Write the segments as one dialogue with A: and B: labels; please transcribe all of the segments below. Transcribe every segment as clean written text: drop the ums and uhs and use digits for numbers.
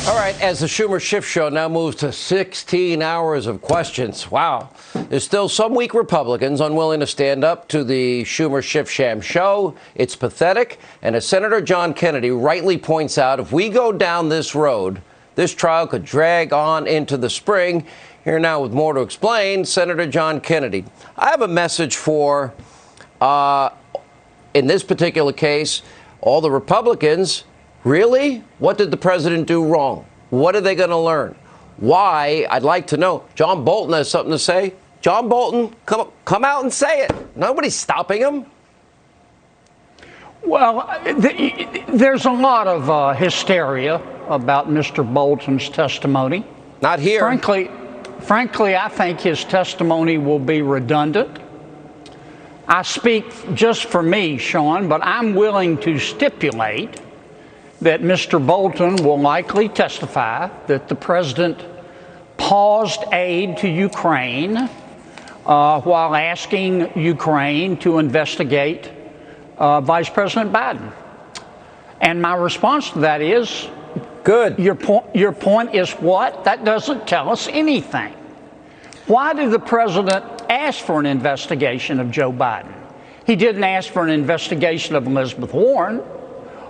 A: All right, as the Schumer Schiff Show now moves to 16 hours of questions. Wow. There's still some weak Republicans unwilling to stand up to the Schumer Schiff Sham show. It's pathetic. And as Senator John Kennedy rightly points out, if we go down this road, this trial could drag on into the spring. Here now with more to explain, Senator John Kennedy. I have a message for, in this particular case, all the Republicans. Really? What did the president do wrong? What are they going to learn? Why? I'd like to know. John Bolton has something to say. John Bolton, come out and say it. Nobody's stopping him.
B: Well, there's a lot of hysteria about Mr. Bolton's testimony.
A: Not here.
B: Frankly, I think his testimony will be redundant. I speak just for me, Sean, but I'm willing to stipulate that Mr. Bolton will likely testify that the president paused aid to Ukraine while asking Ukraine to investigate Vice President Biden. And my response to that is,
A: good.
B: Your point is what? That doesn't tell us anything. Why did the president ask for an investigation of Joe Biden? He didn't ask for an investigation of Elizabeth Warren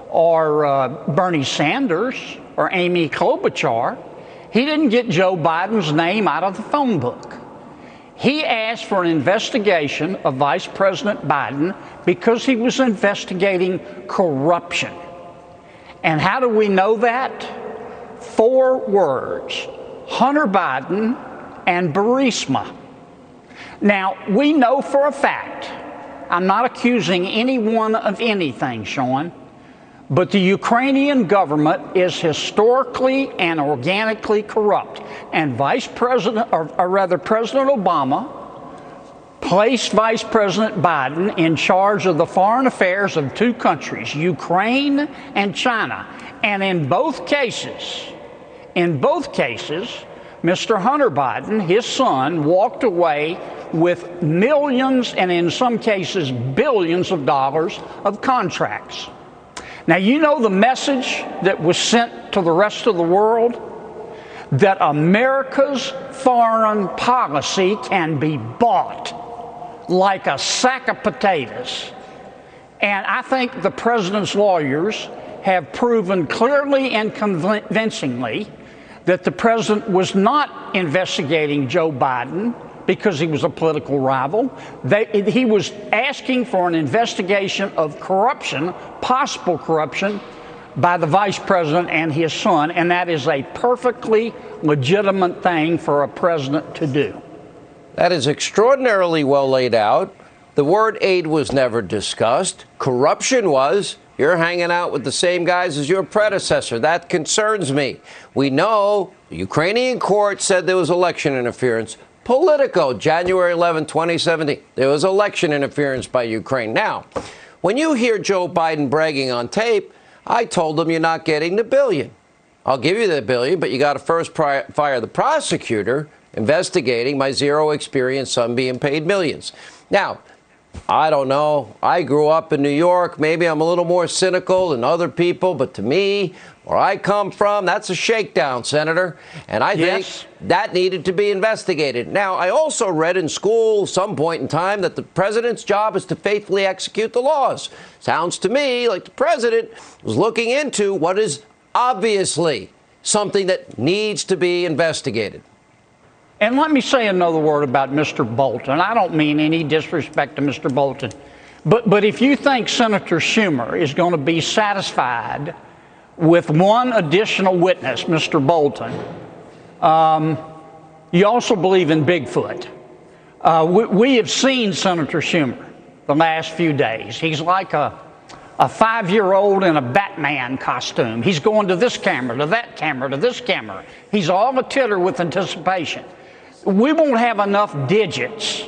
B: or Bernie Sanders or Amy Klobuchar. He didn't get Joe Biden's name out of the phone book. He asked for an investigation of Vice President Biden because he was investigating corruption. And how do we know that? 4 words: Hunter Biden and Burisma. Now, we know for a fact, I'm not accusing anyone of anything, Sean, but the Ukrainian government is historically and organically corrupt. And President Obama placed Vice President Biden in charge of the foreign affairs of 2 countries, Ukraine and China. And in both cases, Mr. Hunter Biden, his son, walked away with millions and in some cases billions of dollars of contracts. Now, you know the message that was sent to the rest of the world? That America's foreign policy can be bought like a sack of potatoes. And I think the president's lawyers have proven clearly and convincingly that the president was not investigating Joe Biden because he was a political rival. He was asking for an investigation of corruption, possible corruption, by the vice president and his son, and that is a perfectly legitimate thing for a president to do.
A: That is extraordinarily well laid out. The word aid was never discussed. Corruption was. You're hanging out with the same guys as your predecessor. That concerns me. We know the Ukrainian court said there was election interference. Politico, January 11, 2017, there was election interference by Ukraine. Now, when you hear Joe Biden bragging on tape, I told him you're not getting the billion. I'll give you the billion, but you got to first fire the prosecutor investigating my zero experience son being paid millions. Now, I don't know. I grew up in New York. Maybe I'm a little more cynical than other people, but to me, where I come from, that's a shakedown, Senator. And I think that needed to be investigated. Now, I also read in school some point in time that the president's job is to faithfully execute the laws. Sounds to me like the president was looking into what is obviously something that needs to be investigated.
B: And let me say another word about Mr. Bolton. I don't mean any disrespect to Mr. Bolton. But if you think Senator Schumer is going to be satisfied with one additional witness, Mr. Bolton, you also believe in Bigfoot. We have seen Senator Schumer the last few days. He's like a 5-year-old in a Batman costume. He's going to this camera, to that camera, to this camera. He's all a titter with anticipation. We won't have enough digits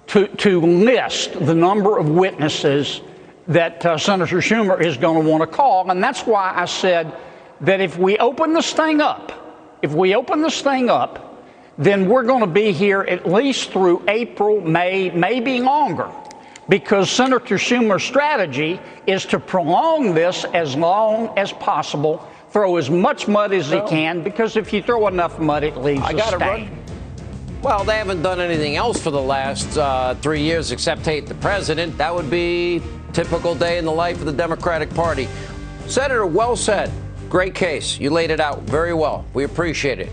B: to list the number of witnesses that Senator Schumer is going to want to call. And that's why I said that if we open this thing up, then we're going to be here at least through April, May, maybe longer. Because Senator Schumer's strategy is to prolong this as long as possible throw as much mud as he can, because if you throw enough mud, it leaves a stain.
A: Well, they haven't done anything else for the last 3 years except hate the president. That would be a typical day in the life of the Democratic Party. Senator, well said. Great case. You laid it out very well. We appreciate it.